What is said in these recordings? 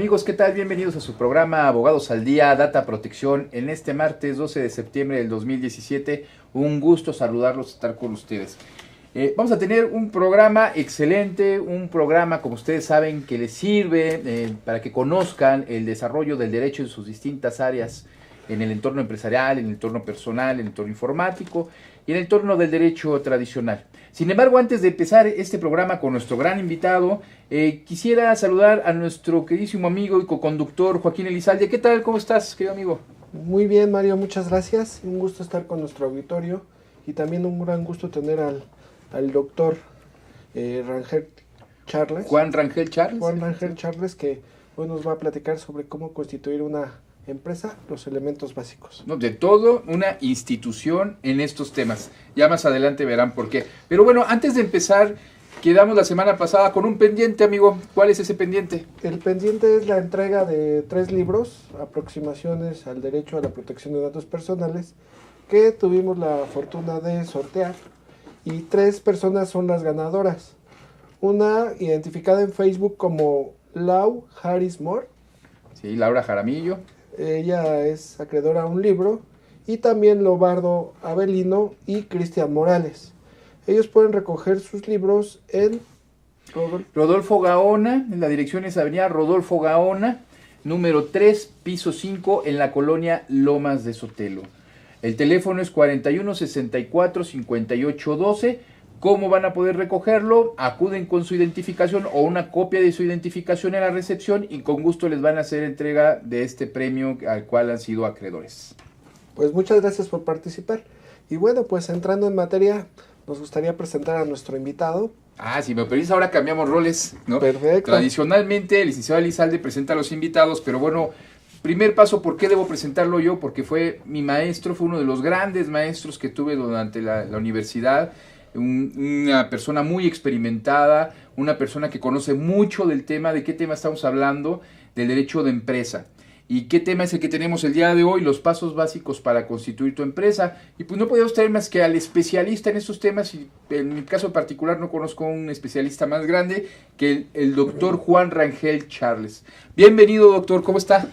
Amigos, ¿qué tal? Bienvenidos a su programa Abogados al Día, Data Protección. En este martes 12 de septiembre del 2017, un gusto saludarlos, estar con ustedes. Vamos a tener un programa excelente, un programa, como ustedes saben, que les sirve para que conozcan el desarrollo del derecho en sus distintas áreas, en el entorno empresarial, en el entorno personal, en el entorno informático y en el entorno del derecho tradicional. Sin embargo, antes de empezar este programa con nuestro gran invitado, quisiera saludar a nuestro queridísimo amigo y coconductor Joaquín Elizalde. ¿Qué tal? ¿Cómo estás, querido amigo? Muy bien, Mario, muchas gracias. Un gusto estar con nuestro auditorio y también un gran gusto tener al doctor Rangel Charles. Juan Rangel Charles. Juan Rangel Charles, que hoy nos va a platicar sobre cómo constituir una empresa, los elementos básicos. No, de todo, una institución en estos temas. Ya más adelante verán por qué. Pero bueno, antes de empezar, quedamos la semana pasada con un pendiente, amigo. ¿Cuál es ese pendiente? El pendiente es la entrega de 3 libros, Aproximaciones al Derecho a la Protección de Datos Personales, que tuvimos la fortuna de sortear. Y 3 personas son las ganadoras. Una identificada en Facebook como Lau Harris Moore. Sí, Laura Jaramillo. Ella es acreedora a un libro. Y también Lobardo Avelino y Cristian Morales. Ellos pueden recoger sus libros en Rodolfo Gaona, en la dirección es Avenida Rodolfo Gaona, número 3, piso 5, en la colonia Lomas de Sotelo. El teléfono es 41 64 58 12. ¿Cómo van a poder recogerlo? Acuden con su identificación o una copia de su identificación en la recepción y con gusto les van a hacer entrega de este premio al cual han sido acreedores. Pues muchas gracias por participar. Y bueno, pues entrando en materia, nos gustaría presentar a nuestro invitado. Si me permites, ahora cambiamos roles, ¿no? Perfecto. Tradicionalmente, el licenciado Elizalde presenta a los invitados, pero bueno, primer paso, ¿por qué debo presentarlo yo? Porque fue mi maestro, fue uno de los grandes maestros que tuve durante la universidad, una persona muy experimentada, una persona que conoce mucho del tema, de qué tema estamos hablando, del derecho de empresa. ¿Y qué tema es el que tenemos el día de hoy? Los pasos básicos para constituir tu empresa. Y pues no podemos traer más que al especialista en estos temas, y en mi caso particular no conozco un especialista más grande que el doctor Juan Rangel Charles. Bienvenido, doctor, ¿cómo está?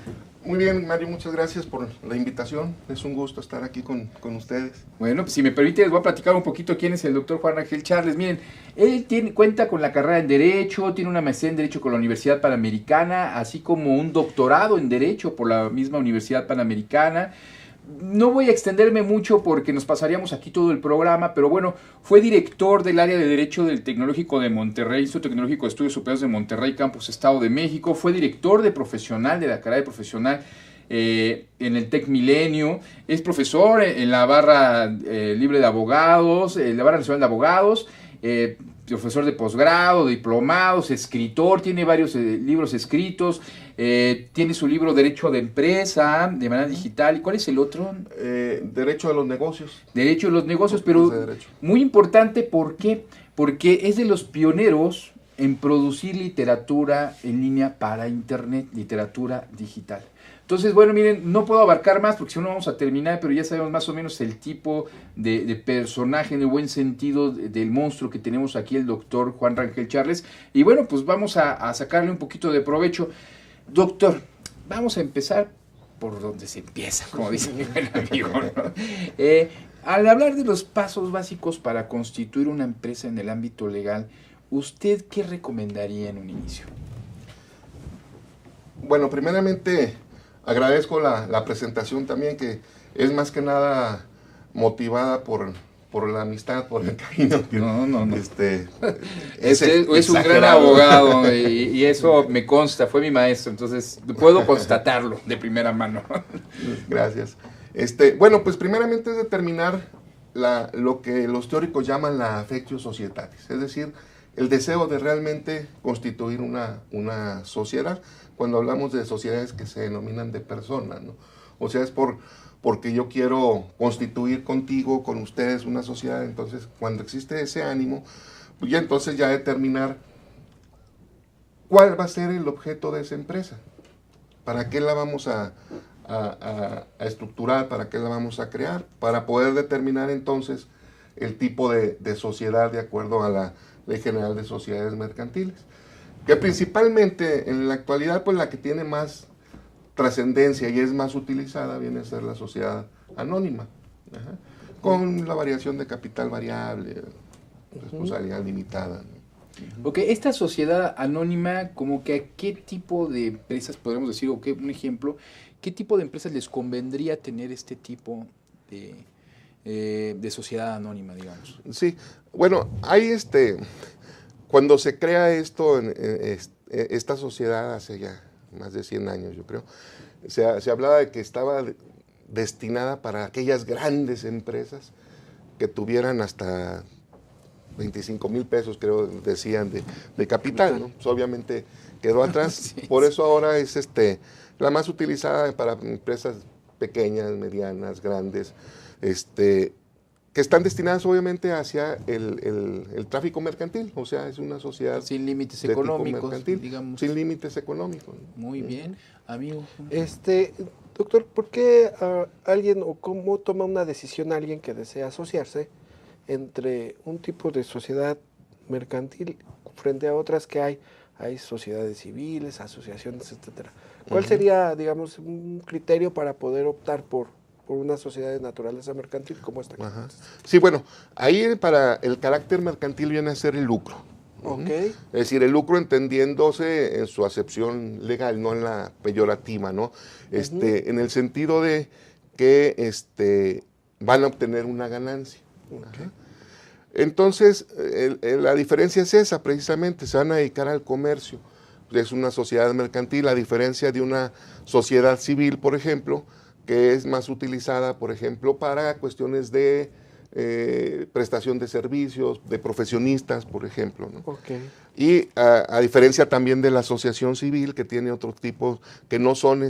Muy bien, Mario, muchas gracias por la invitación. Es un gusto estar aquí con ustedes. Bueno, pues si me permite, les voy a platicar un poquito quién es el doctor Juan Rangel Charles. Miren, él cuenta con la carrera en Derecho, tiene una maestría en Derecho con la Universidad Panamericana, así como un doctorado en Derecho por la misma Universidad Panamericana. No voy a extenderme mucho porque nos pasaríamos aquí todo el programa, pero bueno, fue director del área de Derecho del Tecnológico de Monterrey, Instituto Tecnológico de Estudios Superiores de Monterrey, Campus Estado de México, fue director de profesional, de la carrera de profesional en el Tec Milenio, es profesor en la barra libre de abogados, la barra nacional de abogados, profesor de posgrado, diplomados, escritor, tiene varios libros escritos, tiene su libro Derecho de Empresa, de manera digital. ¿Y cuál es el otro? Derecho a los negocios. Derecho a los negocios, pero muy importante, ¿por qué? Porque es de los pioneros en producir literatura en línea para internet, literatura digital. Entonces, bueno, miren, no puedo abarcar más porque si no vamos a terminar, pero ya sabemos más o menos el tipo de personaje, en el buen sentido, del monstruo que tenemos aquí, el doctor Juan Rangel Charles. Y bueno, pues vamos a sacarle un poquito de provecho. Doctor, vamos a empezar por donde se empieza, como dice mi buen amigo, ¿no? Al hablar de los pasos básicos para constituir una empresa en el ámbito legal, ¿usted qué recomendaría en un inicio? Bueno, primeramente agradezco la presentación también, que es más que nada motivada por la amistad, por el cariño. No. Es un gran abogado y eso me consta, fue mi maestro, entonces puedo constatarlo de primera mano. Gracias. Bueno, pues primeramente es determinar lo que los teóricos llaman la affectio societatis, es decir, el deseo de realmente constituir una sociedad. Cuando hablamos de sociedades que se denominan de personas, ¿no? O sea, es porque yo quiero constituir contigo, con ustedes, una sociedad. Entonces, cuando existe ese ánimo, pues ya entonces ya determinar cuál va a ser el objeto de esa empresa, para qué la vamos a estructurar, para qué la vamos a crear, para poder determinar entonces el tipo de sociedad de acuerdo a la Ley General de Sociedades Mercantiles. que principalmente en la actualidad, pues la que tiene más trascendencia y es más utilizada viene a ser la sociedad anónima, ajá, con la variación de capital variable, responsabilidad limitada, ¿no? Ok, esta sociedad anónima, como que a qué tipo de empresas podríamos decir, o qué, un ejemplo, qué tipo de empresas les convendría tener este tipo de sociedad anónima, digamos. Sí, bueno, hay cuando se crea esto, esta sociedad hace ya más de 100 años, yo creo, se hablaba de que estaba destinada para aquellas grandes empresas que tuvieran hasta 25,000 pesos, creo, decían, de capital, ¿no? Pues obviamente quedó atrás, Sí, por sí. eso ahora es la más utilizada para empresas pequeñas, medianas, grandes, que están destinadas obviamente hacia el tráfico mercantil, o sea, es una sociedad Sin límites de tipo económicos, mercantil, digamos. sin límites económicos, ¿no? Muy bien, amigo. Doctor, ¿por qué alguien o cómo toma una decisión alguien que desea asociarse entre un tipo de sociedad mercantil frente a otras que hay? Hay sociedades civiles, asociaciones, etcétera. ¿Cuál sería, digamos, un criterio para poder optar por una sociedad de naturaleza mercantil como esta? Ajá. Sí, bueno, ahí para el carácter mercantil viene a ser el lucro. Ok. Es decir, el lucro entendiéndose en su acepción legal, no en la peyorativa, ¿no? En el sentido de que van a obtener una ganancia. Ajá. Entonces, la diferencia es esa, precisamente, se van a dedicar al comercio. Es una sociedad mercantil, a diferencia de una sociedad civil, por ejemplo, que es más utilizada, por ejemplo, para cuestiones de prestación de servicios, de profesionistas, por ejemplo, ¿no? Ok. Y a diferencia también de la asociación civil, que tiene otro tipo, que no son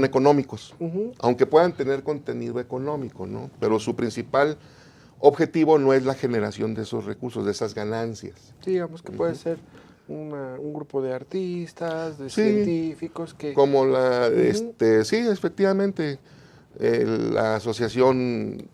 económicos, aunque puedan tener contenido económico, ¿no? Pero su principal objetivo no es la generación de esos recursos, de esas ganancias. Sí, digamos que puede ser un grupo de artistas, de Sí, científicos que... como sí, efectivamente, la asociación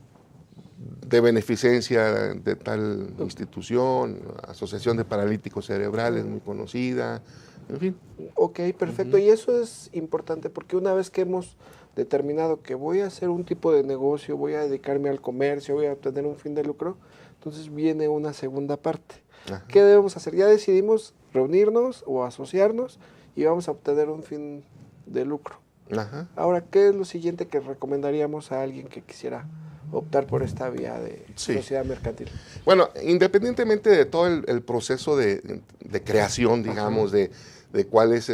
de beneficencia de tal institución, asociación de paralíticos cerebrales muy conocida, en fin. Ok, perfecto. Y eso es importante porque una vez que hemos determinado que voy a hacer un tipo de negocio, voy a dedicarme al comercio, voy a obtener un fin de lucro, entonces viene una segunda parte. Ajá. ¿Qué debemos hacer? Ya decidimos reunirnos o asociarnos y vamos a obtener un fin de lucro. Ajá. Ahora, ¿qué es lo siguiente que recomendaríamos a alguien que quisiera optar por esta vía de Sí. sociedad mercantil? Bueno, independientemente de todo el proceso de creación, digamos, de cuál es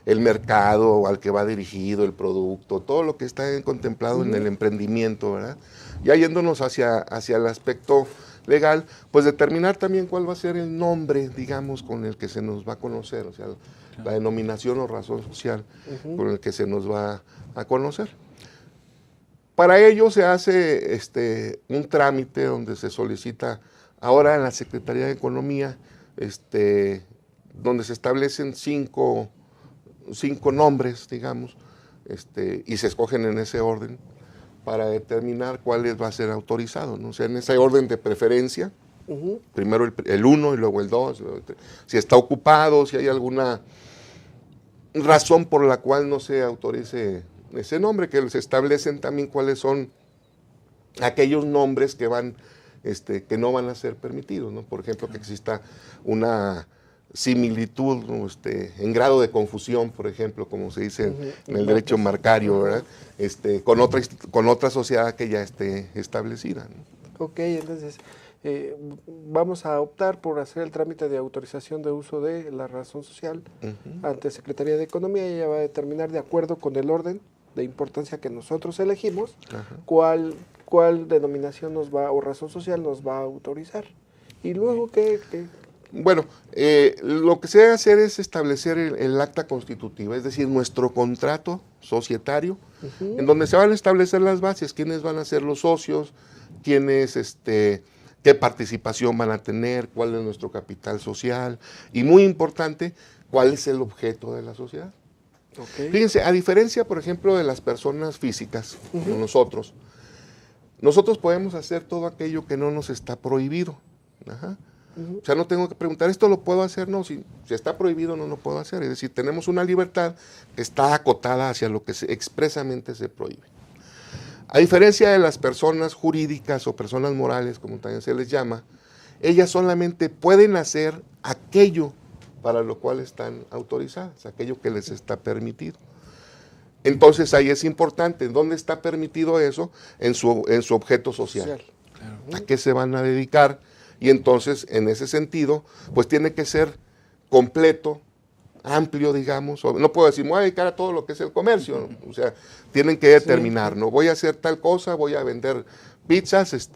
el mercado al que va dirigido el producto, todo lo que está contemplado en el emprendimiento, ¿verdad? Ya yéndonos hacia el aspecto legal, pues determinar también cuál va a ser el nombre, digamos, con el que se nos va a conocer, o sea, la denominación o razón social con el que se nos va a conocer. Para ello se hace un trámite donde se solicita ahora en la Secretaría de Economía, donde se establecen cinco nombres, digamos, y se escogen en ese orden para determinar cuál va a ser autorizado, ¿no? O sea, en ese orden de preferencia, primero el 1 y luego el 2, si está ocupado, si hay alguna razón por la cual no se autorice ese nombre, que se establecen también cuáles son aquellos nombres que que no van a ser permitidos, ¿no? Por ejemplo, que exista una similitud, ¿no? En grado de confusión, por ejemplo, como se dice en el derecho marcario, ¿verdad? Con otra sociedad que ya esté establecida, ¿no? Ok, entonces vamos a optar por hacer el trámite de autorización de uso de la razón social ante Secretaría de Economía y ella va a determinar de acuerdo con el orden de importancia que nosotros elegimos cuál denominación nos va o razón social nos va a autorizar. Y luego, ¿qué? Bueno, lo que se debe hacer es establecer el acta constitutiva, es decir, nuestro contrato societario, en donde se van a establecer las bases, quiénes van a ser los socios, quiénes, qué participación van a tener, cuál es nuestro capital social y, muy importante, cuál es el objeto de la sociedad. Okay. Fíjense, a diferencia, por ejemplo, de las personas físicas, como nosotros podemos hacer todo aquello que no nos está prohibido. Ajá. O sea, no tengo que preguntar, ¿esto lo puedo hacer? No, si está prohibido no lo puedo hacer. Es decir, tenemos una libertad que está acotada hacia lo que expresamente se prohíbe. A diferencia de las personas jurídicas o personas morales, como también se les llama, ellas solamente pueden hacer aquello para lo cual están autorizadas, aquello que les está permitido. Entonces ahí es importante, ¿dónde está permitido eso? En su objeto social. ¿A qué se van a dedicar? Y entonces, en ese sentido, pues tiene que ser completo, amplio, digamos. No puedo decir, me voy a dedicar a todo lo que es el comercio. O sea, tienen que determinar, ¿no? Voy a hacer tal cosa, voy a vender pizzas,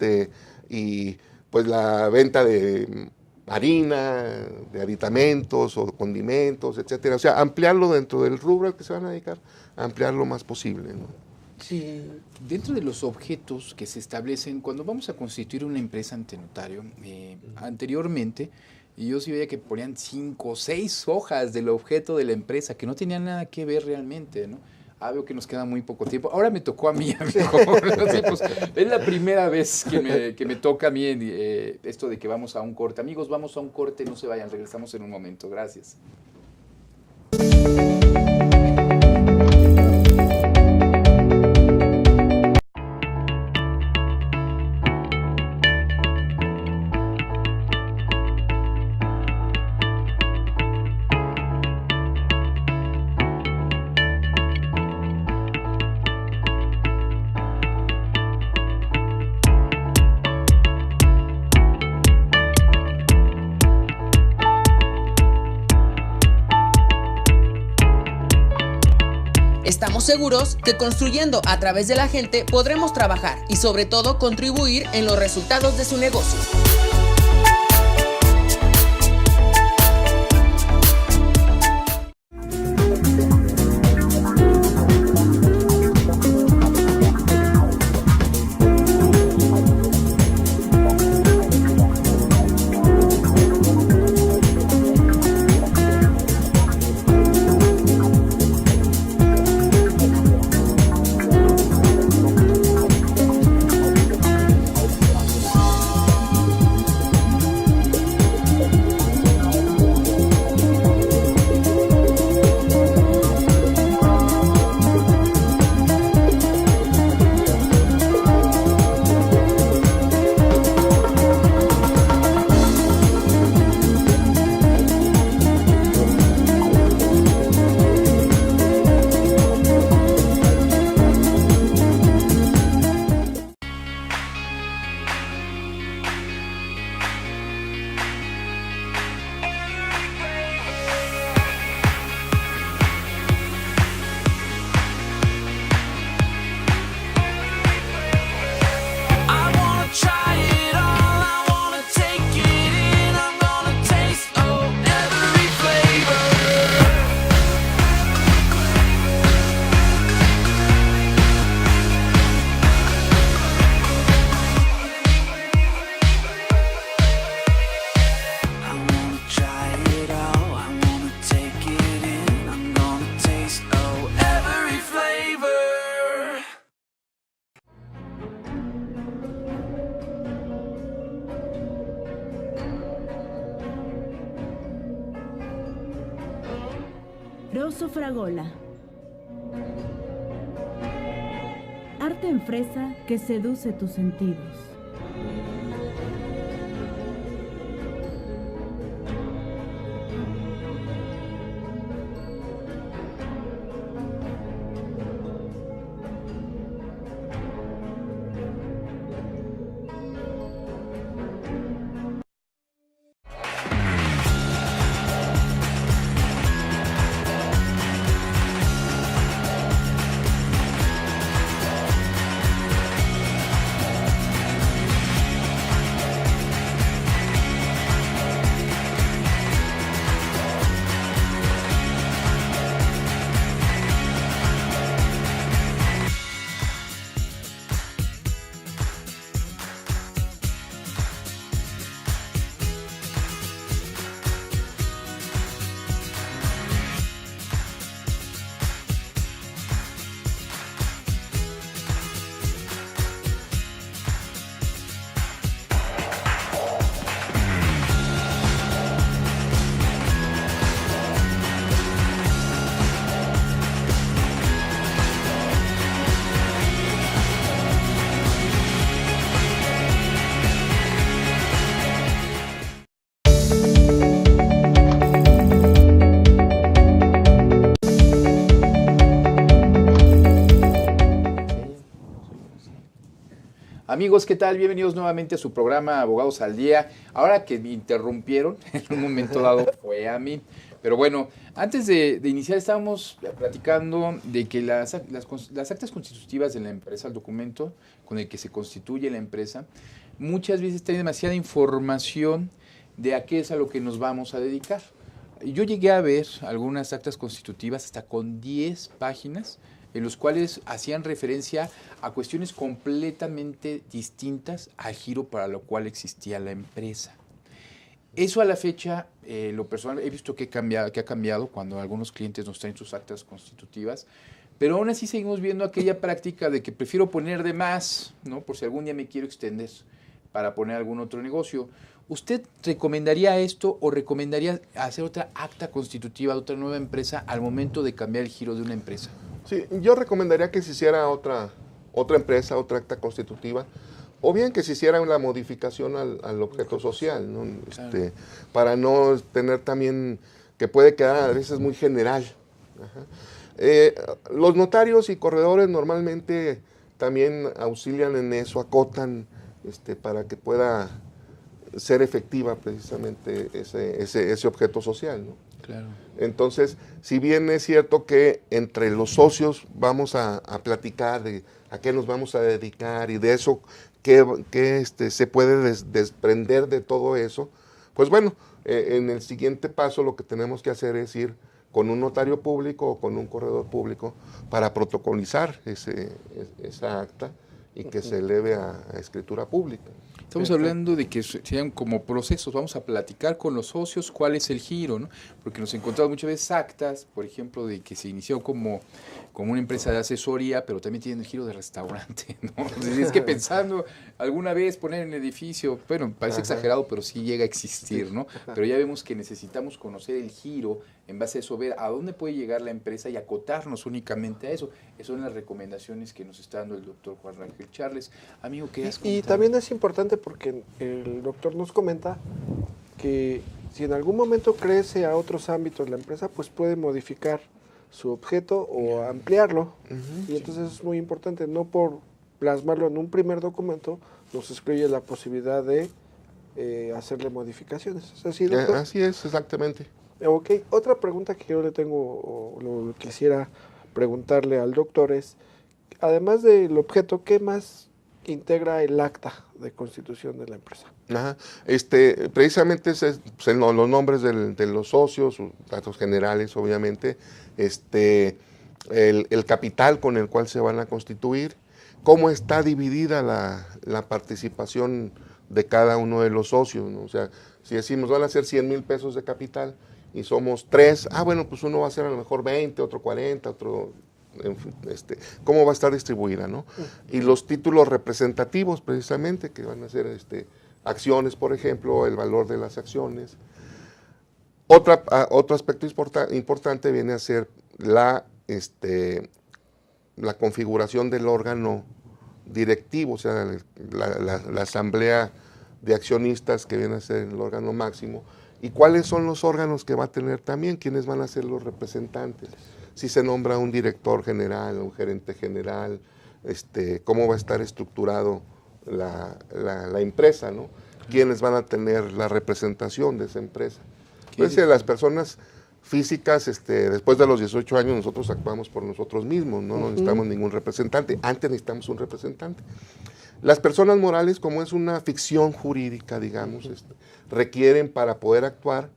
y pues la venta de harina, de aditamentos o condimentos, etcétera. O sea, ampliarlo dentro del rubro al que se van a dedicar, ampliar lo más posible, ¿no? Sí, dentro de los objetos que se establecen, cuando vamos a constituir una empresa ante notario, anteriormente, yo sí veía que ponían 5 o 6 hojas del objeto de la empresa, que no tenían nada que ver realmente, ¿no? Veo que nos queda muy poco tiempo. Ahora me tocó a mí, amigo. Sí, pues, es la primera vez que me toca a mí esto de que vamos a un corte. Amigos, vamos a un corte, no se vayan, regresamos en un momento. Gracias. Estamos seguros que construyendo a través de la gente podremos trabajar y sobre todo contribuir en los resultados de su negocio. Rosso Fragola. Arte en fresa que seduce tus sentidos. Amigos, ¿qué tal? Bienvenidos nuevamente a su programa Abogados al Día. Ahora que me interrumpieron, en un momento dado fue a mí. Pero bueno, antes de iniciar estábamos platicando de que las actas constitutivas de la empresa, el documento con el que se constituye la empresa, muchas veces tiene demasiada información de a qué es a lo que nos vamos a dedicar. Yo llegué a ver algunas actas constitutivas hasta con 10 páginas en los cuales hacían referencia a cuestiones completamente distintas al giro para lo cual existía la empresa. Eso a la fecha, lo personal, he visto que ha cambiado cuando algunos clientes nos traen sus actas constitutivas, pero aún así seguimos viendo aquella práctica de que prefiero poner de más, ¿no? Por si algún día me quiero extender para poner algún otro negocio. ¿Usted recomendaría esto o recomendaría hacer otra acta constitutiva de otra nueva empresa al momento de cambiar el giro de una empresa? Sí, yo recomendaría que se hiciera otra empresa, otra acta constitutiva, o bien que se hiciera una modificación al objeto social, ¿no? Claro. Para no tener también, que puede quedar a veces muy general. Ajá. Los notarios y corredores normalmente también auxilian en eso, acotan para que pueda ser efectiva precisamente ese objeto social, ¿no? Claro. Entonces, si bien es cierto que entre los socios vamos a platicar de a qué nos vamos a dedicar y de eso qué se puede desprender de todo eso, pues bueno, en el siguiente paso lo que tenemos que hacer es ir con un notario público o con un corredor público para protocolizar esa acta y que se eleve a escritura pública. Estamos hablando de que sean como procesos, vamos a platicar con los socios cuál es el giro, ¿no? Porque nos encontramos muchas veces actas, por ejemplo, de que se inició como una empresa de asesoría, pero también tiene el giro de restaurante, ¿no? Es que pensando alguna vez poner en edificio, bueno, parece exagerado, pero sí llega a existir, ¿no? Pero ya vemos que necesitamos conocer el giro, en base a eso ver a dónde puede llegar la empresa y acotarnos únicamente a eso. Esas son las recomendaciones que nos está dando el doctor Juan Rangel Charles. Amigo, ¿qué has comentado? Y también es importante porque el doctor nos comenta que si en algún momento crece a otros ámbitos la empresa, pues puede modificar su objeto o ampliarlo. Y entonces es muy importante, no por plasmarlo en un primer documento, nos excluye la posibilidad de hacerle modificaciones. ¿Es así, doctor? Así es, exactamente. Ok, otra pregunta que yo le tengo, o lo quisiera preguntarle al doctor es, además del objeto, ¿qué más integra el acta de constitución de la empresa? Ajá. Precisamente los nombres de los socios, sus datos generales, obviamente, el capital con el cual se van a constituir, cómo está dividida la participación de cada uno de los socios, ¿no? O sea, si decimos van a ser 100,000 pesos de capital y somos 3, bueno, pues uno va a ser a lo mejor 20, otro 40, otro... En fin, cómo va a estar distribuida, ¿no? Y los títulos representativos, precisamente, que van a ser acciones, por ejemplo, el valor de las acciones. Otro aspecto importante viene a ser la configuración del órgano directivo, o sea, la asamblea de accionistas que viene a ser el órgano máximo, y cuáles son los órganos que va a tener también, quiénes van a ser los representantes. Si se nombra un director general, un gerente general, cómo va a estar estructurado la empresa, ¿no? Quiénes van a tener la representación de esa empresa. Entonces, las personas físicas, después de los 18 años, nosotros actuamos por nosotros mismos, no necesitamos ningún representante. Antes necesitamos un representante. Las personas morales, como es una ficción jurídica, digamos, requieren para poder actuar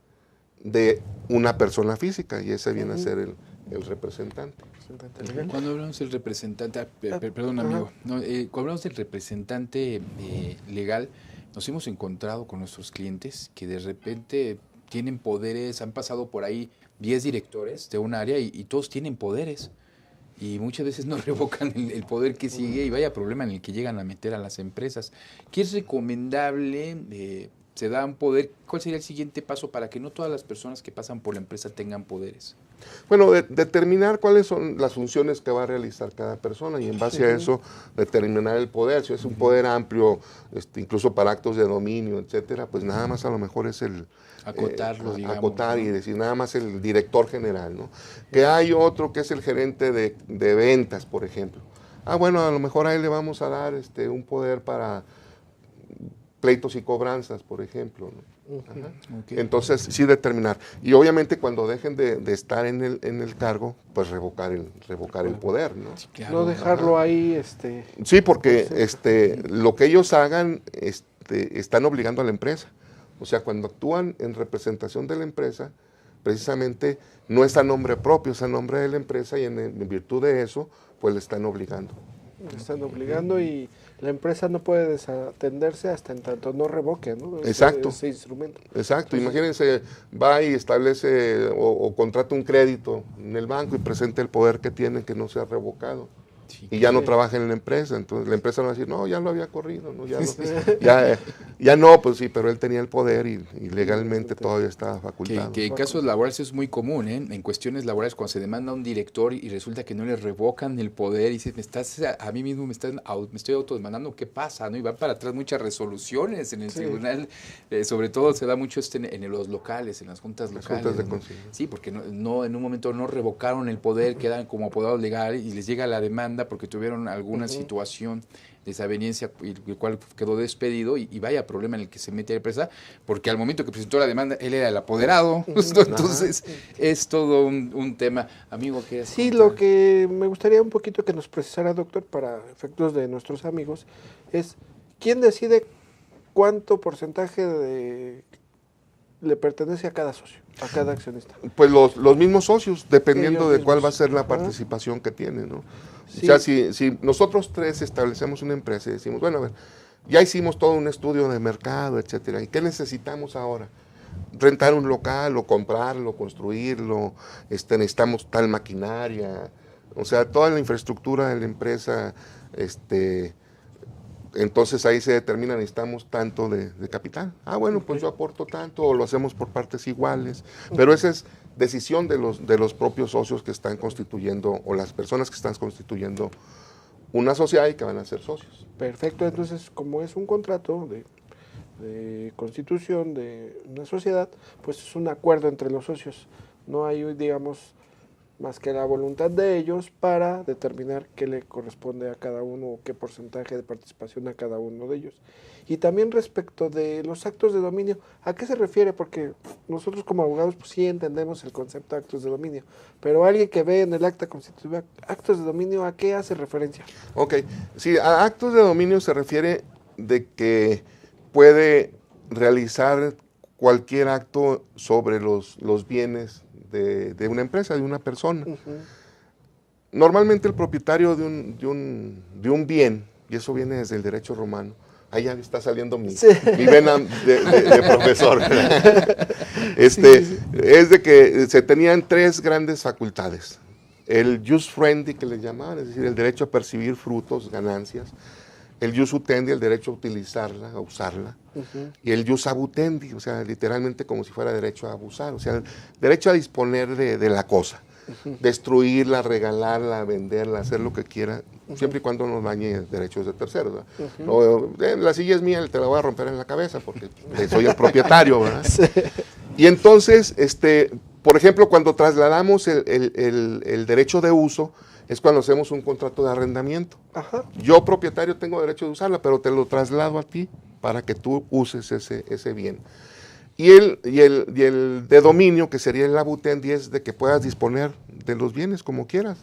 de una persona física, y ese viene a ser el representante. Cuando hablamos del representante, perdón amigo, no, cuando hablamos del representante legal, nos hemos encontrado con nuestros clientes que de repente tienen poderes, han pasado por ahí 10 directores de un área y todos tienen poderes. Y muchas veces no revocan el poder que sigue y vaya problema en el que llegan a meter a las empresas. ¿Qué es recomendable? Se da un poder. ¿Cuál sería el siguiente paso para que no todas las personas que pasan por la empresa tengan poderes? Bueno, determinar cuáles son las funciones que va a realizar cada persona y en base a eso determinar el poder. Si es un poder amplio, incluso para actos de dominio, etcétera, pues nada más a lo mejor es el acotarlo, digamos, acotar, ¿no? Y decir nada más el director general, ¿no? Que hay otro que es el gerente de ventas, por ejemplo. bueno, a lo mejor a él le vamos a dar un poder para pleitos y cobranzas, por ejemplo, ¿no? Ajá. Okay. Entonces, sí determinar. Y obviamente cuando dejen de estar en el cargo, pues revocar el poder, ¿no? Sí, claro. No dejarlo ahí, Sí, porque lo que ellos hagan, están obligando a la empresa. O sea, cuando actúan en representación de la empresa, precisamente no es a nombre propio, es a nombre de la empresa y en virtud de eso, pues le están obligando. le están obligando y la empresa no puede desatenderse hasta en tanto no revoque, ¿no? Exacto. Ese instrumento. Exacto, imagínense, va y establece o contrata un crédito en el banco y presenta el poder que tiene que no sea revocado. Sí. Y ya no trabaja en la empresa, entonces la empresa no va a decir, no, ya lo había corrido, no, ya no, pues sí, pero él tenía el poder y legalmente todavía estaba facultado. Que en casos laborales es muy común, ¿eh? En cuestiones laborales cuando se demanda a un director y resulta que no le revocan el poder y dices, a mí mismo me estoy autodemandando, ¿qué pasa? ¿No? Y van para atrás muchas resoluciones en el tribunal, sobre todo se da mucho en los locales, en las juntas locales. Juntas de ¿no? conciliación. Sí, porque no en un momento no revocaron el poder, quedan como apoderados legales y les llega la demanda porque tuvieron alguna situación de desaveniencia, el cual quedó despedido y vaya problema en el que se mete la empresa, porque al momento que presentó la demanda, él era el apoderado, entonces es todo un tema. Amigo, ¿qué Sí, lo que me gustaría un poquito que nos precisara, doctor, para efectos de nuestros amigos, es ¿quién decide cuánto porcentaje le pertenece a cada socio, a cada accionista? Pues los mismos socios, dependiendo Ellos de cuál mismos. va a ser la participación que tienen, ¿no? Sí. O sea, si nosotros tres establecemos una empresa y decimos, bueno, a ver, ya hicimos todo un estudio de mercado, etcétera, ¿y qué necesitamos ahora? Rentar un local o comprarlo, construirlo, necesitamos tal maquinaria, o sea, toda la infraestructura de la empresa, entonces ahí se determina, necesitamos tanto de capital. Bueno, pues yo aporto tanto, o lo hacemos por partes iguales, pero esa es decisión de los propios socios que están constituyendo, o las personas que están constituyendo una sociedad y que van a ser socios. Perfecto, entonces como es un contrato de constitución de una sociedad, pues es un acuerdo entre los socios. No hay, digamos, más que la voluntad de ellos para determinar qué le corresponde a cada uno o qué porcentaje de participación a cada uno de ellos. Y también respecto de los actos de dominio, ¿a qué se refiere? Porque nosotros como abogados pues sí entendemos el concepto de actos de dominio, pero alguien que ve en el acta constitutiva actos de dominio, ¿a qué hace referencia? Ok, sí, a actos de dominio se refiere de que puede realizar cualquier acto sobre los bienes de una empresa, de una persona. Normalmente el propietario de un bien, y eso viene desde el derecho romano, ahí ya está saliendo mi vena de profesor, es de que se tenían tres grandes facultades. El jus frendi, que le llamaban, es decir, el derecho a percibir frutos, ganancias. El jus utendi, el derecho a utilizarla, a usarla, y el jus abutendi, o sea, literalmente como si fuera derecho a abusar, o sea, el derecho a disponer de la cosa, destruirla, regalarla, venderla, hacer lo que quiera, siempre y cuando no dañe derechos de terceros, ¿verdad? No, la silla es mía, te la voy a romper en la cabeza porque soy el propietario, ¿verdad? Sí. Y entonces, por ejemplo, cuando trasladamos el derecho de uso, es cuando hacemos un contrato de arrendamiento. Ajá. Yo, propietario, tengo derecho de usarla, pero te lo traslado a ti para que tú uses ese bien. Y el de dominio, que sería el abutendi, es de que puedas disponer de los bienes como quieras.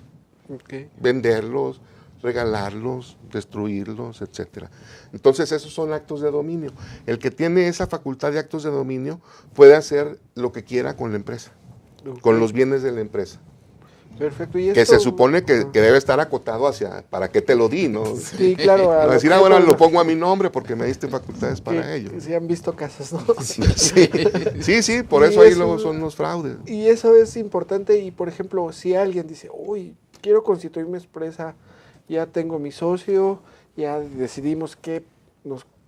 Okay. Venderlos, regalarlos, destruirlos, etcétera. Entonces, esos son actos de dominio. El que tiene esa facultad de actos de dominio puede hacer lo que quiera con la empresa, con los bienes de la empresa. Perfecto. ¿Y que se supone que debe estar acotado hacia, ¿para qué te lo di? ¿No? Sí, claro. A decir, bueno, lo pongo a mi nombre porque me diste facultades para ello. Sí, han visto casos, ¿no? Sí, por eso ahí luego son los fraudes. Y eso es importante y, por ejemplo, si alguien dice, uy, quiero constituir mi empresa, ya tengo mi socio, ya decidimos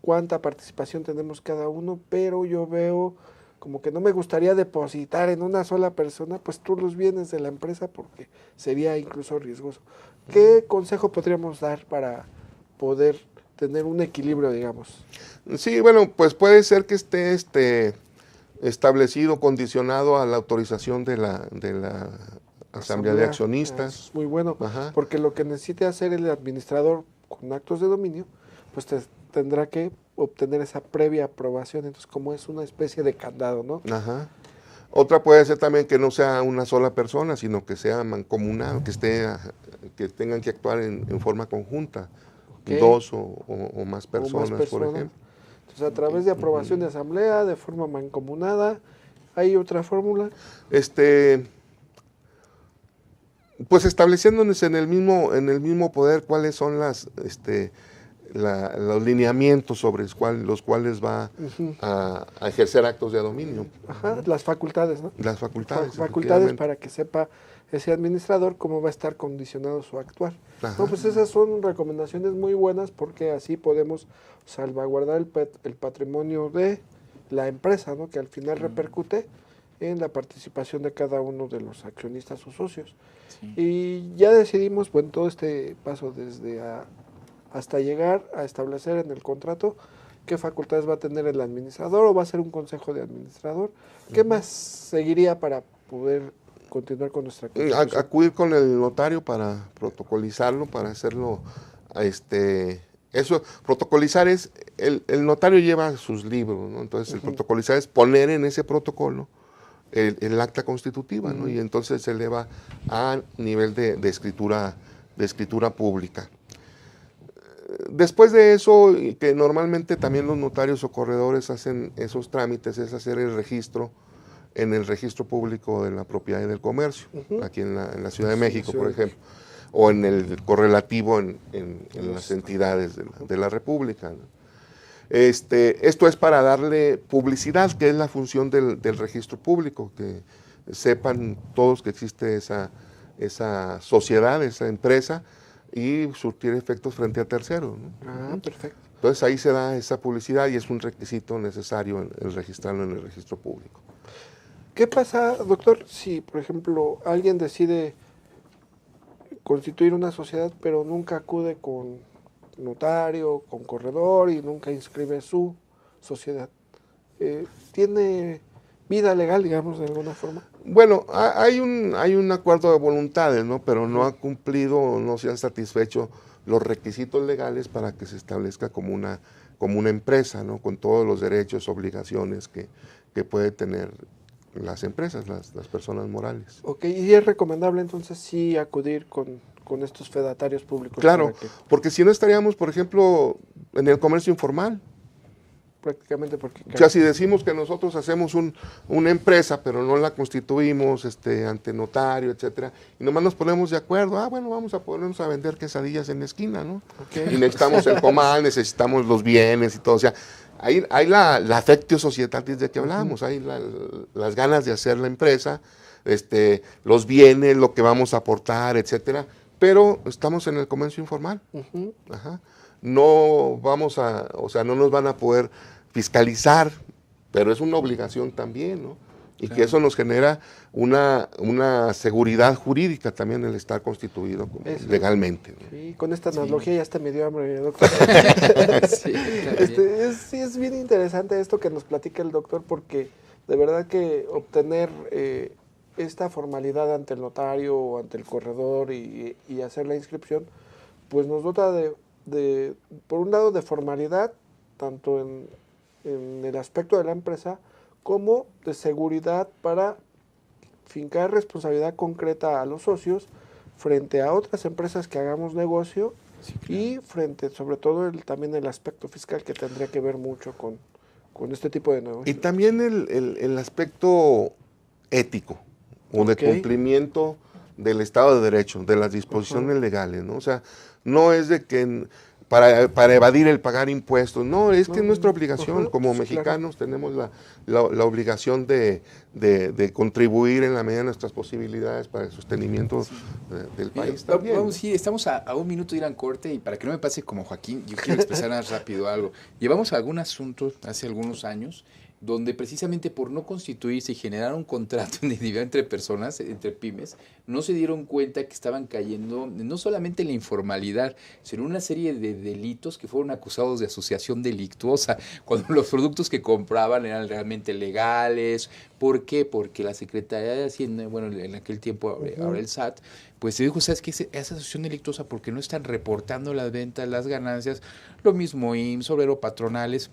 cuánta participación tenemos cada uno, pero yo veo como que no me gustaría depositar en una sola persona, pues tú los bienes de la empresa porque sería incluso riesgoso. ¿Qué consejo podríamos dar para poder tener un equilibrio, digamos? Sí, bueno, pues puede ser que esté establecido, condicionado a la autorización de la asamblea de accionistas. Es muy bueno, Ajá. porque lo que necesite hacer el administrador con actos de dominio, pues tendrá que obtener esa previa aprobación, entonces como es una especie de candado, ¿no? Ajá. Otra puede ser también que no sea una sola persona, sino que sea mancomunado, que tengan que actuar en forma conjunta, Ok. dos o más personas, por ejemplo. Entonces, a través de aprobación de asamblea, de forma mancomunada, ¿hay otra fórmula? Pues estableciéndonos en el mismo poder cuáles son los lineamientos sobre los cuales va a ejercer actos de dominio. Ajá, las facultades, ¿no? Las facultades. Facultades efectivamente. para que sepa ese administrador cómo va a estar condicionado su actuar. Ajá. No, pues esas son recomendaciones muy buenas porque así podemos salvaguardar el patrimonio de la empresa, ¿no? Que al final repercute en la participación de cada uno de los accionistas o socios. Sí. Y ya decidimos, bueno, todo este paso hasta llegar a establecer en el contrato qué facultades va a tener el administrador o va a ser un consejo de administrador. ¿Qué más seguiría para poder continuar con nuestra constitución? Acudir con el notario para protocolizarlo, para hacerlo, eso, protocolizar es, el notario lleva sus libros, ¿no? Entonces el protocolizar es poner en ese protocolo el acta constitutiva, ¿no? Y entonces se eleva a nivel de escritura pública. Después de eso, que normalmente también los notarios o corredores hacen esos trámites, es hacer el registro en el registro público de la propiedad y del comercio, aquí en la Ciudad de México, por ejemplo, o en el correlativo en las entidades de la República, ¿no? Esto es para darle publicidad, que es la función del registro público, que sepan todos que existe esa sociedad, esa empresa, y surtir efectos frente a terceros, ¿no? Ah, perfecto. Entonces ahí se da esa publicidad y es un requisito necesario el registrarlo en el registro público. ¿Qué pasa, doctor, si, por ejemplo, alguien decide constituir una sociedad, pero nunca acude con notario, con corredor y nunca inscribe su sociedad? ¿Tiene vida legal, digamos, de alguna forma? Bueno, hay un acuerdo de voluntades, ¿no? Pero no ha cumplido o no se han satisfecho los requisitos legales para que se establezca como una empresa, ¿no? Con todos los derechos, obligaciones que puede tener las empresas, las personas morales. Ok, y es recomendable entonces sí acudir con estos fedatarios públicos. Claro, para que porque si no estaríamos, por ejemplo, en el comercio informal. prácticamente porque... O sea, si decimos que nosotros hacemos una empresa, pero no la constituimos ante notario, etcétera, y nomás nos ponemos de acuerdo, bueno, vamos a ponernos a vender quesadillas en la esquina, ¿no? Okay. Y necesitamos el comal, necesitamos los bienes y todo, o sea, hay la affectio societatis de que hablábamos, hay las ganas de hacer la empresa, los bienes, lo que vamos a aportar, etcétera, pero estamos en el comercio informal. Ajá. No no nos van a poder fiscalizar, pero es una obligación también, ¿no? Y claro, que eso nos genera una seguridad jurídica también el estar constituido legalmente, ¿no? Sí, con esta analogía ya hasta me dio hambre, doctor. Sí, es bien interesante esto que nos platica el doctor, porque de verdad que obtener esta formalidad ante el notario o ante el corredor y hacer la inscripción, pues nos dota por un lado, de formalidad, tanto en el aspecto de la empresa, como de seguridad para fincar responsabilidad concreta a los socios frente a otras empresas que hagamos negocio, sí, claro, y frente, sobre todo, también el aspecto fiscal, que tendría que ver mucho con este tipo de negocios. Y también el aspecto ético, o de cumplimiento del Estado de Derecho, de las disposiciones legales, ¿no? O sea, no es de que para evadir el pagar impuestos, no, es que es nuestra obligación, como mexicanos, claro, tenemos la obligación de contribuir en la medida de nuestras posibilidades para el sostenimiento del país también. Vamos, sí, estamos a un minuto de ir a corte, y para que no me pase como Joaquín, yo quiero expresar más rápido algo. Llevamos algún asunto hace algunos años donde precisamente por no constituirse y generar un contrato individual entre personas, entre pymes, no se dieron cuenta que estaban cayendo no solamente en la informalidad, sino en una serie de delitos que fueron acusados de asociación delictuosa, cuando los productos que compraban eran realmente legales. ¿Por qué? Porque la Secretaría de Hacienda, bueno, en aquel tiempo, ahora el SAT, pues se dijo, ¿sabes qué? Es asociación delictuosa porque no están reportando las ventas, las ganancias, lo mismo IMSS, obrero patronales.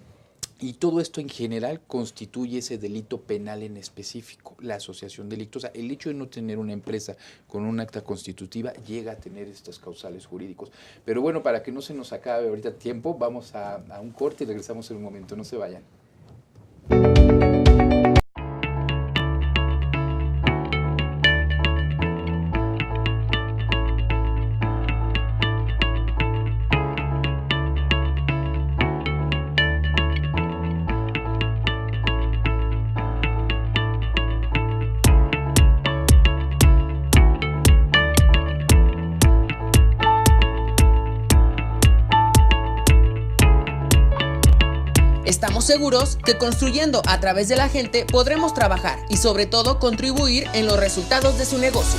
Y todo esto en general constituye ese delito penal en específico, la asociación delictuosa. El hecho de no tener una empresa con un acta constitutiva llega a tener estos causales jurídicos. Pero bueno, para que no se nos acabe ahorita tiempo, vamos a un corte y regresamos en un momento. No se vayan. Estamos seguros que construyendo a través de la gente podremos trabajar y sobre todo contribuir en los resultados de su negocio.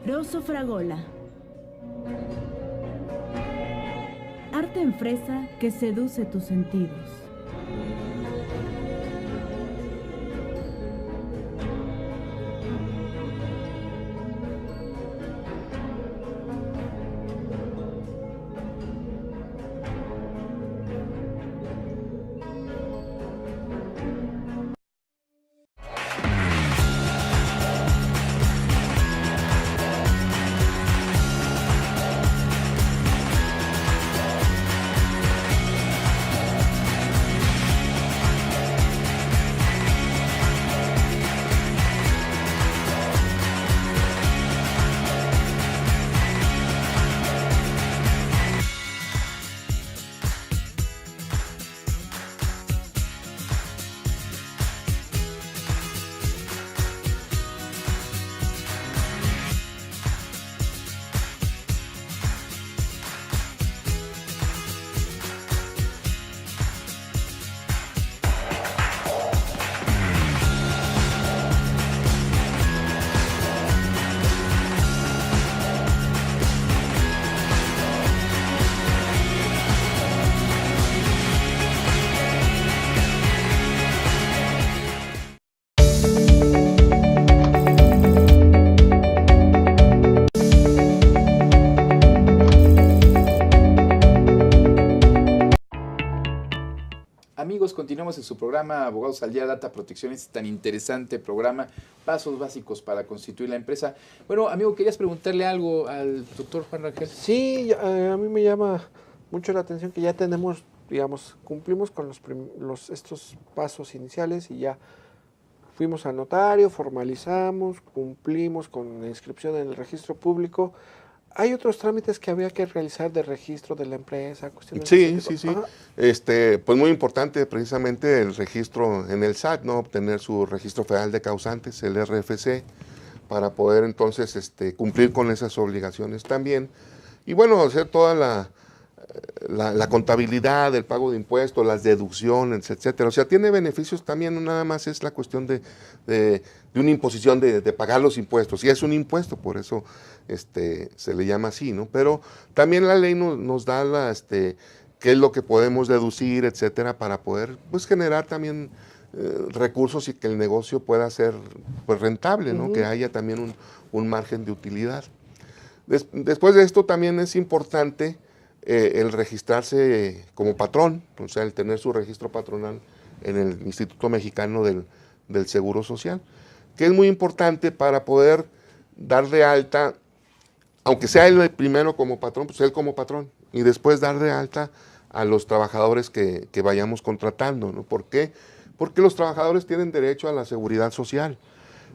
Rosso Fragola. Arte en fresa que seduce tus sentidos. amigos, continuamos en su programa Abogados al Día, Data Protección, este tan interesante programa, pasos básicos para constituir la empresa. Bueno, amigo, querías preguntarle algo al doctor Juan Rangel. Sí, a mí me llama mucho la atención que ya tenemos, digamos, cumplimos con estos pasos iniciales y ya fuimos al notario, formalizamos, cumplimos con la inscripción en el registro público. ¿Hay otros trámites que había que realizar de registro de la empresa? Sí. Pues muy importante precisamente el registro en el SAT, ¿no? Obtener su registro federal de causantes, el RFC, para poder entonces cumplir con esas obligaciones también. Y bueno, hacer toda la contabilidad, el pago de impuestos, las deducciones, etcétera. O sea, tiene beneficios también, no nada más es la cuestión de una imposición de pagar los impuestos. Y es un impuesto, por eso se le llama así, ¿no? Pero también la ley nos da qué es lo que podemos deducir, etcétera, para poder pues generar también recursos y que el negocio pueda ser pues rentable, ¿no? Que haya también un margen de utilidad. Después de esto también es importante el registrarse como patrón, o sea, el tener su registro patronal en el Instituto Mexicano del Seguro Social, que es muy importante para poder dar de alta, aunque sea él primero como patrón, pues él como patrón, y después dar de alta a los trabajadores que vayamos contratando, ¿no? ¿Por qué? Porque los trabajadores tienen derecho a la seguridad social.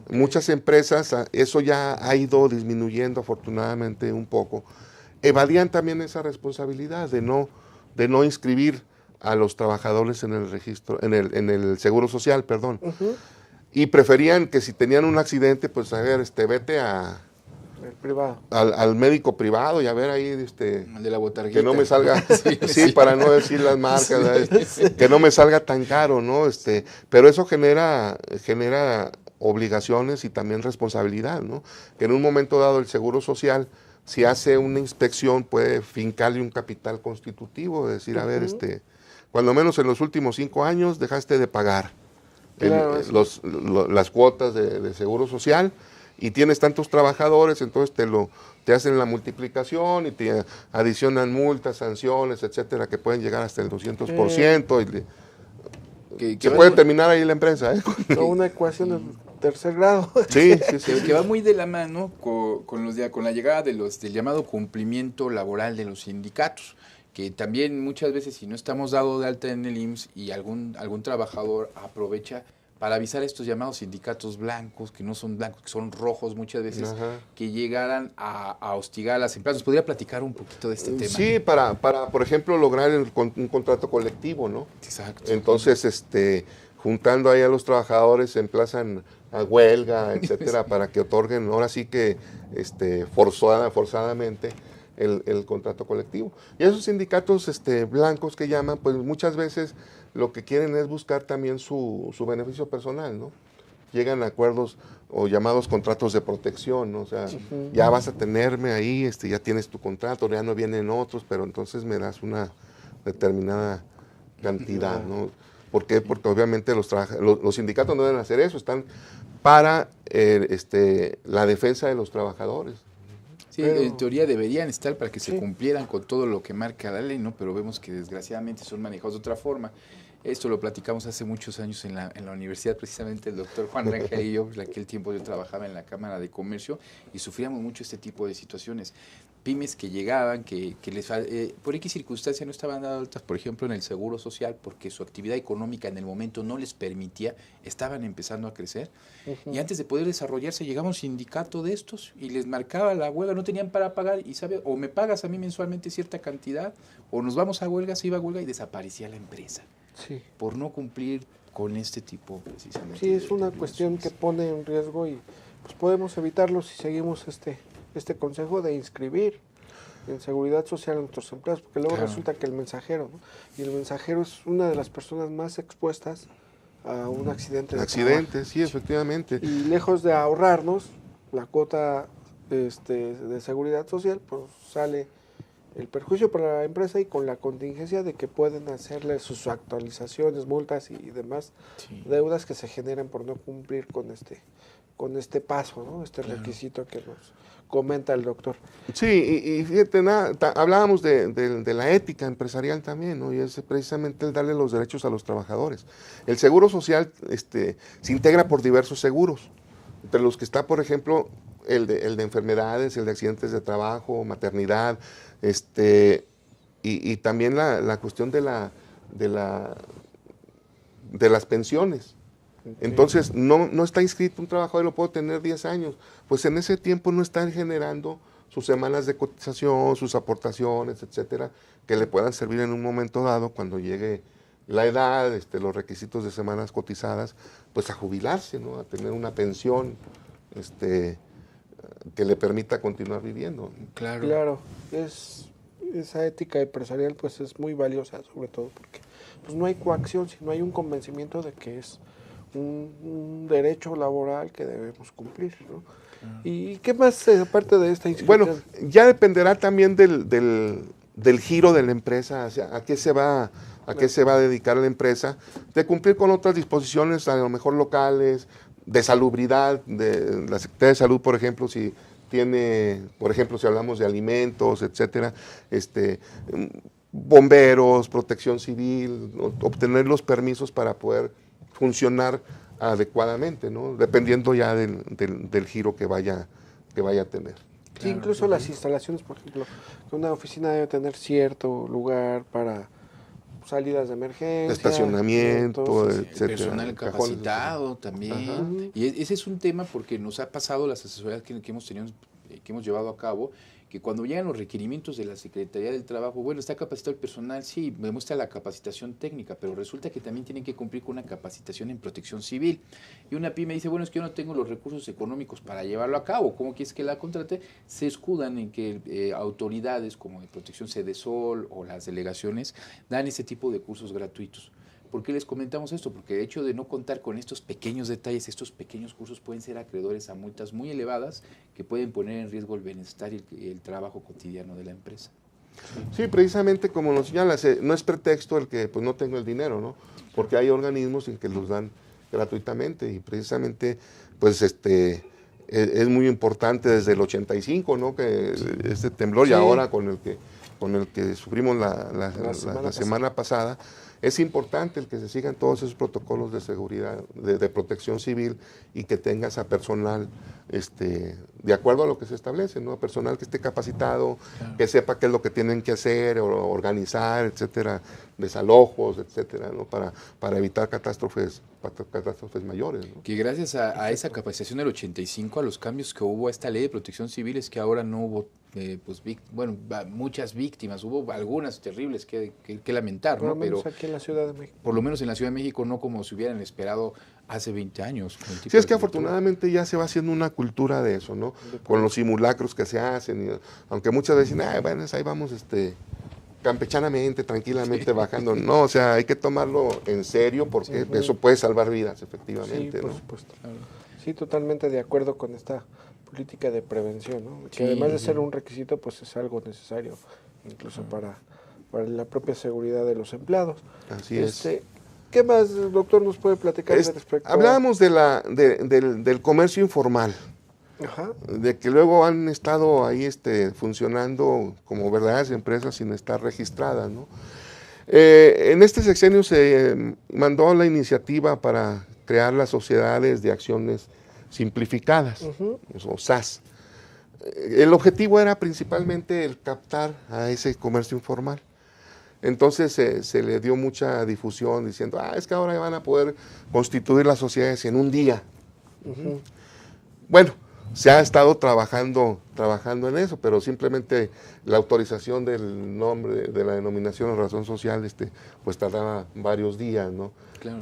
Muchas empresas, eso ya ha ido disminuyendo afortunadamente un poco, evadían también esa responsabilidad de no inscribir a los trabajadores en el registro, en el Seguro Social, perdón. Y preferían que si tenían un accidente, pues a ver, vete el privado. Al médico privado y a ver ahí, El de la botarguita. que no me salga, sí, para no decir las marcas, que no me salga tan caro, ¿no? Pero eso genera obligaciones y también responsabilidad, ¿no? Que en un momento dado el Seguro Social, si hace una inspección, puede fincarle un capital constitutivo, es decir, a ver, cuando menos en los últimos 5 años dejaste de pagar las cuotas de Seguro Social y tienes tantos trabajadores, entonces te hacen la multiplicación y te adicionan multas, sanciones, etcétera, que pueden llegar hasta el 200%. Que puede terminar ahí la empresa, ¿eh? Una ecuación de tercer grado. Sí. Que va muy de la mano con la llegada del llamado cumplimiento laboral de los sindicatos, que también muchas veces si no estamos dados de alta en el IMSS y algún trabajador aprovecha para avisar a estos llamados sindicatos blancos, que no son blancos, que son rojos muchas veces, que llegaran a hostigar a las empresas. ¿Nos podría platicar un poquito de este tema? Sí, para por ejemplo, lograr un contrato colectivo, ¿no? Exacto. Entonces, juntando ahí a los trabajadores, se emplazan a huelga, etcétera, para que otorguen, ahora sí que forzadamente, el contrato colectivo. Y esos sindicatos blancos que llaman, pues muchas veces lo que quieren es buscar también su beneficio personal, ¿no? Llegan a acuerdos o llamados contratos de protección, ¿no? O sea, ya vas a tenerme ahí, ya tienes tu contrato, ya no vienen otros, pero entonces me das una determinada cantidad, ¿no? ¿Por qué? Porque obviamente los sindicatos no deben hacer eso, están para la defensa de los trabajadores. Sí, en teoría deberían estar para que se cumplieran con todo lo que marca la ley, ¿no? Pero vemos que desgraciadamente son manejados de otra forma. Esto lo platicamos hace muchos años en la universidad, precisamente el doctor Juan Rangel y yo, en aquel tiempo yo trabajaba en la Cámara de Comercio y sufríamos mucho este tipo de situaciones. Pymes que llegaban, que por X circunstancia no estaban dadas altas, por ejemplo, en el Seguro Social, porque su actividad económica en el momento no les permitía, estaban empezando a crecer, y antes de poder desarrollarse llegaba un sindicato de estos y les marcaba la huelga, no tenían para pagar, y sabe, o me pagas a mí mensualmente cierta cantidad, o nos vamos a huelga, se iba a huelga y desaparecía la empresa, por no cumplir con este tipo precisamente. Sí, es una cuestión que pone en riesgo y pues podemos evitarlo si seguimos este consejo de inscribir en seguridad social a nuestros empleados, porque luego resulta que el mensajero, ¿no? Y el mensajero es una de las personas más expuestas a un accidente de trabajo. Sí, efectivamente. Y lejos de ahorrarnos la cuota de seguridad social, pues sale el perjuicio para la empresa y con la contingencia de que pueden hacerle sus actualizaciones, multas y demás deudas que se generan por no cumplir con con este paso, ¿no? Este requisito que nos comenta el doctor. Sí, y fíjate, hablábamos de la ética empresarial también, ¿no? Y es precisamente el darle los derechos a los trabajadores. El seguro social se integra por diversos seguros, entre los que está, por ejemplo, el de enfermedades, el de accidentes de trabajo, maternidad, y también la cuestión de las pensiones. Entonces, no está inscrito un trabajador y lo puedo tener 10 años. Pues en ese tiempo no están generando sus semanas de cotización, sus aportaciones, etcétera, que le puedan servir en un momento dado cuando llegue la edad, los requisitos de semanas cotizadas, pues a jubilarse, ¿no? A tener una pensión, que le permita continuar viviendo. Claro, esa ética empresarial pues es muy valiosa, sobre todo porque pues no hay coacción, sino hay un convencimiento de que es un derecho laboral que debemos cumplir, ¿no? ¿Y qué más aparte de esta inscripción? Bueno, ya dependerá también del giro de la empresa, o sea, a qué se va a dedicar la empresa, de cumplir con otras disposiciones, a lo mejor locales, de salubridad, de la Secretaría de Salud, por ejemplo, si tiene, por ejemplo, si hablamos de alimentos, etcétera, bomberos, protección civil, obtener los permisos para poder funcionar adecuadamente, ¿no? Dependiendo ya del giro que vaya a tener. Sí, incluso las instalaciones, por ejemplo, una oficina debe tener cierto lugar para salidas de emergencia, estacionamiento, etcétera. Personal capacitado también. Ajá. Y ese es un tema porque nos ha pasado las asesorías que hemos tenido, que hemos llevado a cabo, que cuando llegan los requerimientos de la Secretaría del Trabajo, bueno, está capacitado el personal, sí, demuestra la capacitación técnica, pero resulta que también tienen que cumplir con una capacitación en protección civil. Y una pyme dice, bueno, es que yo no tengo los recursos económicos para llevarlo a cabo, ¿cómo quieres que la contrate? Se escudan en que autoridades como de Protección Sedesol o las delegaciones dan ese tipo de cursos gratuitos. ¿Por qué les comentamos esto? Porque el hecho de no contar con estos pequeños detalles, estos pequeños cursos pueden ser acreedores a multas muy elevadas que pueden poner en riesgo el bienestar y el trabajo cotidiano de la empresa. Sí, precisamente como nos señalas, no es pretexto el que pues no tengo el dinero, ¿no? Porque hay organismos en que los dan gratuitamente y precisamente pues es muy importante desde el 85, ¿no? Que este temblor y ahora con el que sufrimos la semana pasada. Es importante el que se sigan todos esos protocolos de seguridad, de protección civil y que tengas a personal de acuerdo a lo que se establece, ¿no? A personal que esté capacitado, que sepa qué es lo que tienen que hacer, o organizar, etcétera, desalojos, etcétera, ¿no? Para evitar catástrofes mayores, ¿no? Que gracias a esa capacitación del 85, a los cambios que hubo a esta ley de protección civil, es que ahora no hubo muchas víctimas, hubo algunas terribles que lamentar, por ¿no? lo menos Pero aquí en la Ciudad de México. por lo menos en la Ciudad de México no como se hubieran esperado hace 20 años. Sí, es que afortunadamente ya se va haciendo una cultura de eso, ¿no? Con los simulacros que se hacen, aunque muchas veces dicen, bueno, ahí vamos campechanamente, tranquilamente bajando. No, o sea, hay que tomarlo en serio porque eso puede salvar vidas, efectivamente, sí, por ¿no? supuesto. Sí, totalmente de acuerdo con esta política de prevención, ¿no? Que además de ser un requisito, pues es algo necesario, incluso para la propia seguridad de los empleados. Así es. ¿Qué más, doctor, nos puede platicar respecto Hablábamos del comercio informal. Ajá. De que luego han estado ahí funcionando como verdaderas empresas sin estar registradas, ¿no? En este sexenio se mandó la iniciativa para crear las sociedades de acciones simplificadas, o SAS. El objetivo era principalmente el captar a ese comercio informal. Entonces se le dio mucha difusión diciendo, es que ahora van a poder constituir las sociedades en un día. Bueno, se ha estado trabajando en eso, pero simplemente la autorización del nombre, de la denominación o razón social, pues tardaba varios días, ¿no? Claro.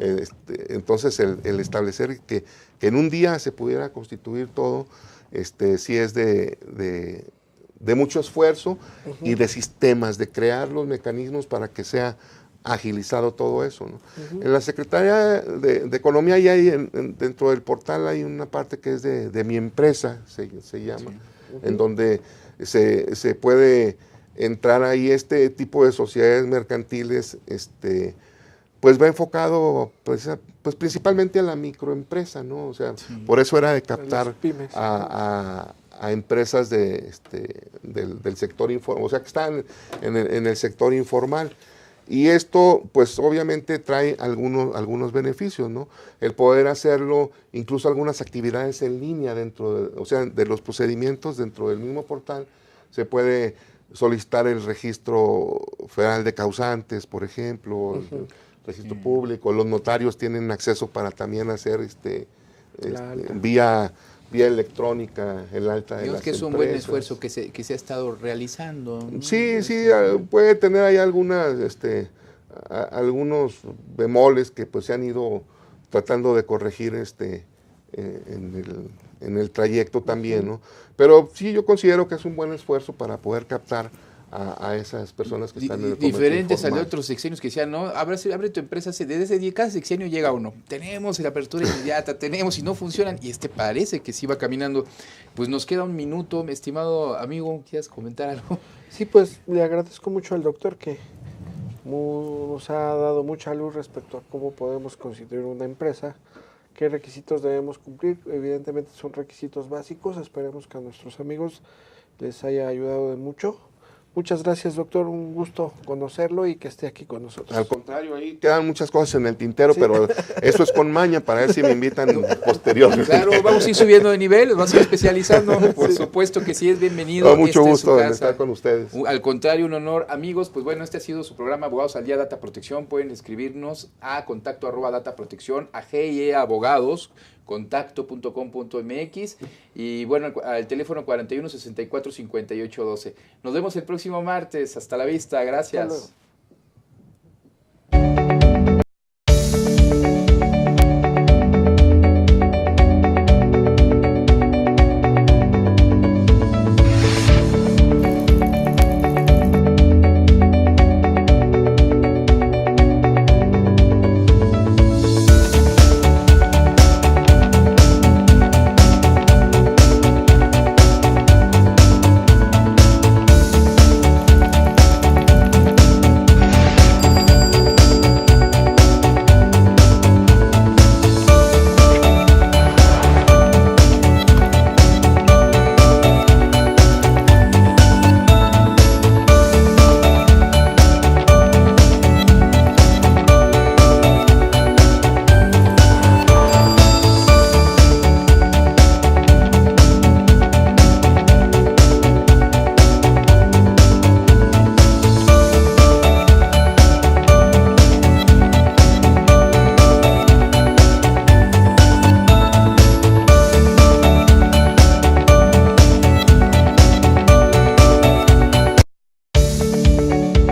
Entonces el establecer que en un día se pudiera constituir todo, sí es de mucho esfuerzo y de sistemas, de crear los mecanismos para que sea agilizado todo eso, ¿no? En la Secretaría de Economía ya hay dentro del portal hay una parte que es de mi empresa, se llama, en donde se puede entrar ahí este tipo de sociedades mercantiles, pues va enfocado pues principalmente a la microempresa, ¿no? O sea, por eso era de captar las pymes. a empresas del sector informal, o sea, que están en el sector informal. Y esto, pues obviamente trae algunos beneficios, ¿no? El poder hacerlo, incluso algunas actividades en línea o sea, de los procedimientos dentro del mismo portal, se puede solicitar el registro federal de causantes, por ejemplo, el registro público. Los notarios tienen acceso para también hacer vía electrónica el alta de Digamos las que es un empresas. buen esfuerzo que se ha estado realizando, ¿no? Sí, puede tener ahí algunos bemoles que pues se han ido tratando de corregir en el trayecto también, ¿no? Pero sí, yo considero que es un buen esfuerzo para poder captar a esas personas que están en el comercio diferentes a de informal. otros sexenios que decían, no, abre tu empresa, desde ese día, cada sexenio llega uno, tenemos la apertura inmediata, tenemos y no funcionan, y parece que sí va caminando. Pues nos queda un minuto, mi estimado amigo, ¿quieres comentar algo? Sí, pues le agradezco mucho al doctor que nos ha dado mucha luz respecto a cómo podemos constituir una empresa, qué requisitos debemos cumplir. Evidentemente son requisitos básicos, esperemos que a nuestros amigos les haya ayudado de mucho. Muchas gracias, doctor, un gusto conocerlo y que esté aquí con nosotros. Al contrario, ahí quedan muchas cosas en el tintero, pero eso es con maña para ver si me invitan posteriormente. Claro, vamos a ir subiendo de nivel, vamos a ir especializando, por supuesto que sí es bienvenido. Mucho Esta es gusto su de casa. estar con ustedes. Al contrario, un honor. Amigos, pues bueno, este ha sido su programa Abogados al Día Data Protección. Pueden escribirnos a contacto@dataprotección, a GIE Abogados, contacto.com.mx y bueno, al teléfono 41 64 58 12. Nos vemos el próximo martes. Hasta la vista. Gracias.